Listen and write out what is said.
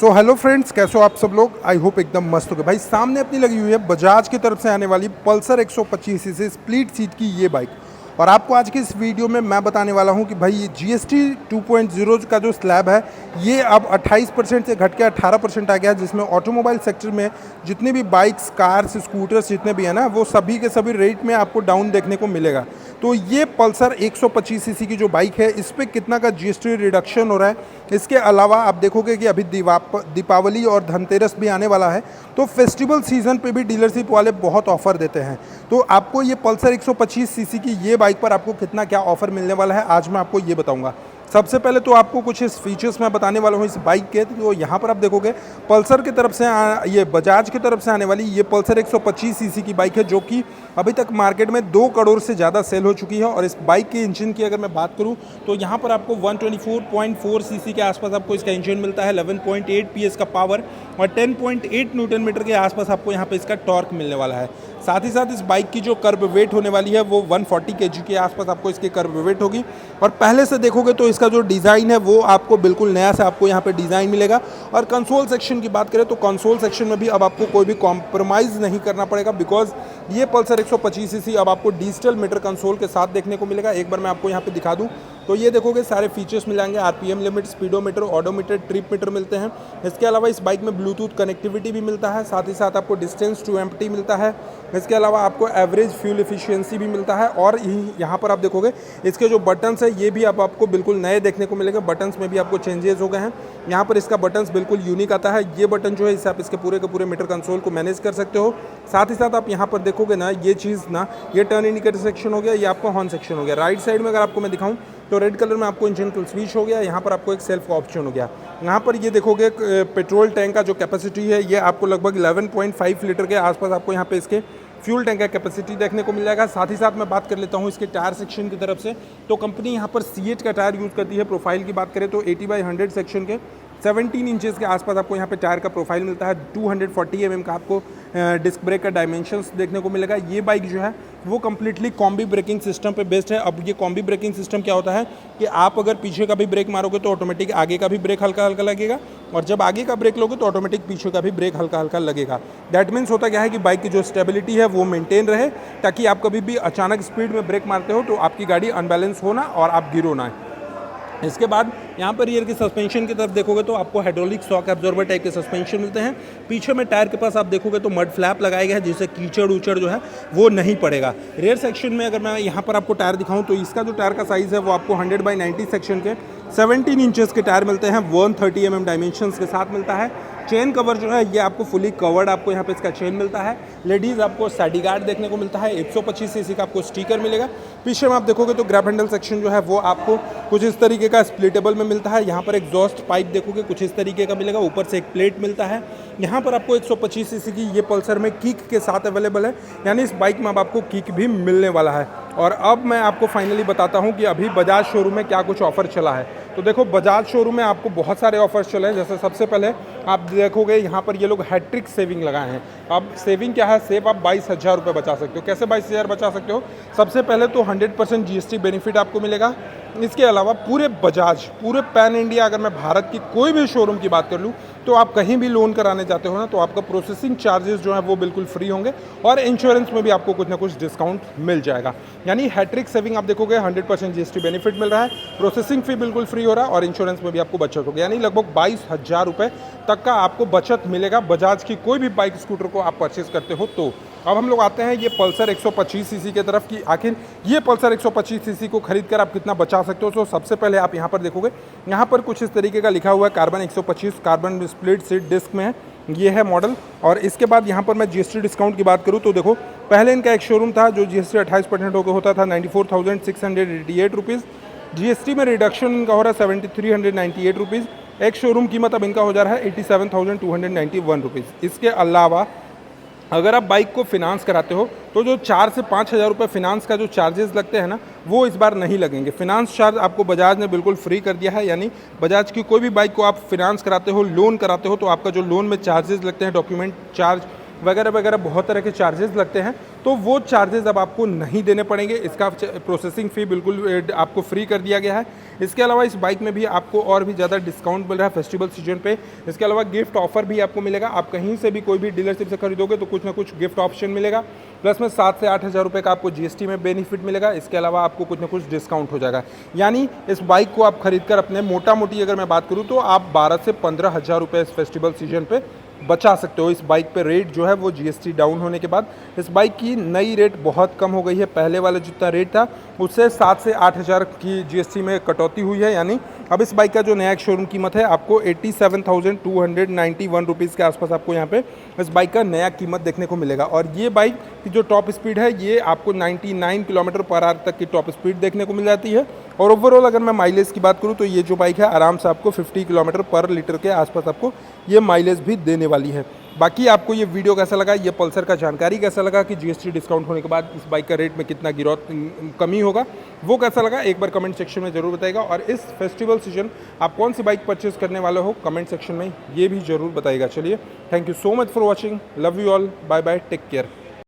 So hello friends, कैसे हो आप सब लोग। आई होप एकदम मस्त हो गए। भाई सामने अपनी लगी हुई है बजाज की तरफ से आने वाली पल्सर 125 सीसी स्प्लिट सीट की ये बाइक। और आपको आज की इस वीडियो में मैं बताने वाला हूं कि भाई ये GST 2.0 का जो स्लैब है ये अब 28% से घट के 18% आ गया है, जिसमें ऑटोमोबाइल सेक्टर में जितने भी बाइक्स, कार्स, स्कूटर्स जितने भी हैं ना, वो सभी के सभी रेट में आपको डाउन देखने को मिलेगा। तो ये पल्सर 125 सीसी की जो बाइक है इस पर कितना का GST रिडक्शन हो रहा है। इसके अलावा आप देखोगे कि अभी दीपावली और धनतेरस भी आने वाला है, तो फेस्टिवल सीजन पे भी डीलरशिप वाले बहुत ऑफर देते हैं। तो आपको ये पल्सर 125 सीसी की ये बाइक पर आपको कितना क्या ऑफर मिलने वाला है आज मैं आपको ये बताऊंगा। सबसे पहले तो आपको कुछ इस फीचर्स मैं बताने वाला हूँ इस बाइक के। तो यहाँ पर आप देखोगे पल्सर की तरफ से ये बजाज की तरफ से आने वाली ये पल्सर 125 सीसी की बाइक है, जो कि अभी तक मार्केट में 2 करोड़ से ज़्यादा सेल हो चुकी है। और इस बाइक के इंजन की अगर मैं बात करूँ तो यहाँ पर आपको 124.4 सीसी के आसपास आपको इसका इंजन मिलता है, 11.8 PS का पावर और 10.8 न्यूटन मीटर के आसपास आपको यहाँ पर इसका टॉर्क मिलने वाला है। साथ ही साथ इस बाइक की जो कर्ब वेट होने वाली है वो 140 kg के आसपास आपको इसकी कर्ब वेट होगी। और पहले से देखोगे तो इसका जो डिज़ाइन है वो आपको बिल्कुल नया से आपको यहाँ पे डिज़ाइन मिलेगा। और कंसोल सेक्शन की बात करें तो कंसोल सेक्शन में भी अब आपको कोई भी कॉम्प्रोमाइज़ नहीं करना पड़ेगा, बिकॉज ये पल्सर 125 सीसी अब आपको डिजिटल मीटर कंसोल के साथ देखने को मिलेगा। एक बार मैं आपको यहाँ पे दिखा दूँ तो ये देखोगे सारे फीचर्स मिल जाएंगे, RPM limit, speedometer, odometer, trip meter मिलते हैं। इसके अलावा इस बाइक में ब्लूटूथ कनेक्टिविटी भी मिलता है, साथ ही साथ आपको डिस्टेंस टू एम्प्टी मिलता है। इसके अलावा आपको एवरेज फ्यूल एफिशिएंसी भी मिलता है। और यहाँ पर आप देखोगे इसके जो बटन्स है ये भी अब आपको बिल्कुल नए देखने को मिलेंगे। बटन्स में भी आपको चेंजेस हो गए हैं। यहाँ पर इसका बटन्स बिल्कुल यूनिक आता है। ये बटन जो है इससे आप इसके पूरे के पूरे मीटर कंसोल को मैनेज कर सकते हो। साथ ही साथ आप यहाँ पर देखोगे ना ये चीज़ ना, ये टर्न इंडिकेटर सेक्शन हो गया, ये आपका हॉर्न सेक्शन हो गया। राइट साइड में अगर आपको मैं दिखाऊँ तो रेड कलर में आपको इंजन किल स्विच हो गया, यहाँ पर आपको एक सेल्फ ऑप्शन हो गया। यहाँ पर ये देखोगे पेट्रोल टैंक का जो कैपेसिटी है ये आपको लगभग 11.5 लीटर के आसपास आपको यहाँ पे इसके फ्यूल टैंक का कैपेसिटी देखने को मिल जाएगा। साथ ही साथ मैं बात कर लेता हूँ इसके टायर सेक्शन की तरफ से, तो कंपनी यहाँ पर C8 का टायर यूज़ करती है। प्रोफाइल की बात करें तो 80/100 सेक्शन के 17 इंचेस के आसपास आपको यहाँ पे टायर का प्रोफाइल मिलता है। 240 mm का आपको डिस्क ब्रेक का डायमेंशंस देखने को मिलेगा। ये बाइक जो है वो कम्प्लीटली कॉम्बी ब्रेकिंग सिस्टम पे बेस्ड है। अब ये कॉम्बी ब्रेकिंग सिस्टम क्या होता है कि आप अगर पीछे का भी ब्रेक मारोगे तो ऑटोमेटिक आगे का भी ब्रेक हल्का हल्का लगेगा, और जब आगे का ब्रेक लोगे तो ऑटोमेटिक पीछे का भी ब्रेक हल्का हल्का लगेगा। दैट मीन्स होता क्या है कि बाइक की जो स्टेबिलिटी है वो मेंटेन रहे, ताकि आप कभी भी अचानक स्पीड में ब्रेक मारते हो तो आपकी गाड़ी अनबैलेंस हो ना और आप गिरो ना। इसके बाद यहाँ पर रियर की सस्पेंशन की तरफ देखोगे तो आपको हाइड्रोलिक शॉक एब्जॉर्बर टाइप के सस्पेंशन मिलते हैं। पीछे में टायर के पास आप देखोगे तो मड फ्लैप लगाया गया है, जिससे कीचड़ उचड़ जो है वो नहीं पड़ेगा। रियर सेक्शन में अगर मैं यहाँ पर आपको टायर दिखाऊँ तो इसका जो टायर का साइज़ है वो आपको 100/90 सेक्शन के 17 इंचेस के टायर मिलते हैं, 130 mm डायमेंशंस के साथ मिलता है। चेन कवर जो है ये आपको फुली कवर्ड आपको यहाँ पे इसका चेन मिलता है। लेडीज़ आपको सैडी गार्ड देखने को मिलता है, 125 सीसी का आपको स्टिकर मिलेगा। पीछे में आप देखोगे तो ग्रैब हैंडल सेक्शन जो है वो आपको कुछ इस तरीके का स्प्लिटेबल में मिलता है। यहाँ पर एग्जॉस्ट पाइप देखोगे कुछ इस तरीके का मिलेगा, ऊपर से एक प्लेट मिलता है। यहाँ पर आपको 125 सीसी की ये पल्सर में किक के साथ अवेलेबल है, यानी इस बाइक में अब आपको किक भी मिलने वाला है। और अब मैं आपको फाइनली बताता हूँ कि अभी बजाज शोरूम में क्या कुछ ऑफर चला है। तो देखो बजाज शोरूम में आपको बहुत सारे ऑफर्स चले हैं। जैसे सबसे पहले आप देखोगे यहाँ पर ये लोग हैट्रिक सेविंग लगाए हैं। अब सेविंग क्या है, सेव आप 22,000 रुपये बचा सकते हो। कैसे 22,000 बचा सकते हो? सबसे पहले तो 100% GST बेनिफिट आपको मिलेगा। इसके अलावा पूरे बजाज, पूरे पैन इंडिया, अगर मैं भारत की कोई भी शोरूम की बात कर लूँ तो आप कहीं भी लोन कराने जाते हो ना तो आपका प्रोसेसिंग चार्जेस जो है वो बिल्कुल फ्री होंगे, और इंश्योरेंस में भी आपको कुछ ना कुछ डिस्काउंट मिल जाएगा। यानी हैट्रिक सेविंग आप देखोगे 100% GST बेनिफिट मिल रहा है, प्रोसेसिंग फी बिल्कुल फ्री हो रहा है, और इंश्योरेंस में भी आपको बचत होगी। यानी लगभग 22,000 रुपये तक का आपको बचत मिलेगा बजाज की कोई भी बाइक स्कूटर को आप परचेज करते हो तो। अब हम लोग आते हैं ये पल्सर 125 सीसी की तरफ कि आखिर ये पल्सर 125 सीसी को खरीद कर आप कितना बचा सकते हो। तो सबसे पहले आप यहाँ पर देखोगे, यहाँ पर कुछ इस तरीके का लिखा हुआ है carbon 125, carbon split seat disc में है, ये है मॉडल। और इसके बाद यहाँ पर मैं GST डिस्काउंट की बात करूँ तो देखो पहले इनका एक शोरूम था जो GST 28% होकर होता था 94,688 रुपीज़। GST में रिडक्शन इनका हो रहा है 7,398 रुपीज़। एक शोरूम कीमत अब इनका हो जा रहा है 87,291 रुपीज़। इसके अलावा अगर आप बाइक को फिनांस कराते हो तो जो 4 से 5,000 रुपये फिनांस का जो चार्जेस लगते हैं ना वो इस बार नहीं लगेंगे। फिनांस चार्ज आपको बजाज ने बिल्कुल फ्री कर दिया है। यानी बजाज की कोई भी बाइक को आप फिनांस कराते हो, लोन कराते हो, तो आपका जो लोन में चार्जेस लगते हैं, डॉक्यूमेंट चार्ज वगैरह वगैरह बहुत तरह के चार्जेस लगते हैं, तो वो चार्जेस अब आपको नहीं देने पड़ेंगे। इसका प्रोसेसिंग फ़ी बिल्कुल आपको फ्री कर दिया गया है। इसके अलावा इस बाइक में भी आपको और भी ज़्यादा डिस्काउंट मिल रहा है फेस्टिवल सीजन पे। इसके अलावा गिफ्ट ऑफर भी आपको मिलेगा। आप कहीं से भी कोई भी डीलरशिप से खरीदोगे तो कुछ ना कुछ गिफ्ट ऑप्शन मिलेगा, प्लस में 7 से 8 हज़ार रुपये का आपको जीएसटी में बेनिफिट मिलेगा। इसके अलावा आपको कुछ ना कुछ डिस्काउंट हो जाएगा। यानी इस बाइक को आप खरीद कर अपने मोटा मोटी अगर मैं बात करूँ तो आप 12 से 15 हज़ार रुपये इस फेस्टिवल सीजन पे बचा सकते हो। इस बाइक पे रेट जो है वो जीएसटी डाउन होने के बाद इस बाइक की नई रेट बहुत कम हो गई है। पहले वाला जितना रेट था उससे 7 से 8 हज़ार की जीएसटी में कटौती हुई है। यानी अब इस बाइक का जो नया शोरूम कीमत है आपको 87,291 रुपीज़ के आसपास आपको यहाँ पे इस बाइक का नया कीमत देखने को मिलेगा। और ये बाइक की जो टॉप स्पीड है ये आपको 99 किलोमीटर पर आवर तक की टॉप स्पीड देखने को मिल जाती है। और ओवरऑल अगर मैं माइलेज की बात करूँ तो ये जो बाइक है आराम से आपको 50 किलोमीटर पर लीटर के आसपास आपको ये माइलेज भी देने वाली है। बाकी आपको ये वीडियो कैसा लगा, ये पल्सर का जानकारी कैसा लगा कि जीएसटी डिस्काउंट होने के बाद इस बाइक का रेट में कितना कमी होगा, वो कैसा लगा एक बार कमेंट सेक्शन में ज़रूर बताइएगा। और इस फेस्टिवल सीजन आप कौन सी बाइक परचेज करने वाले हो कमेंट सेक्शन में ये भी ज़रूर बताइएगा। चलिए, thank you so much for watching, love you all, bye bye, take care.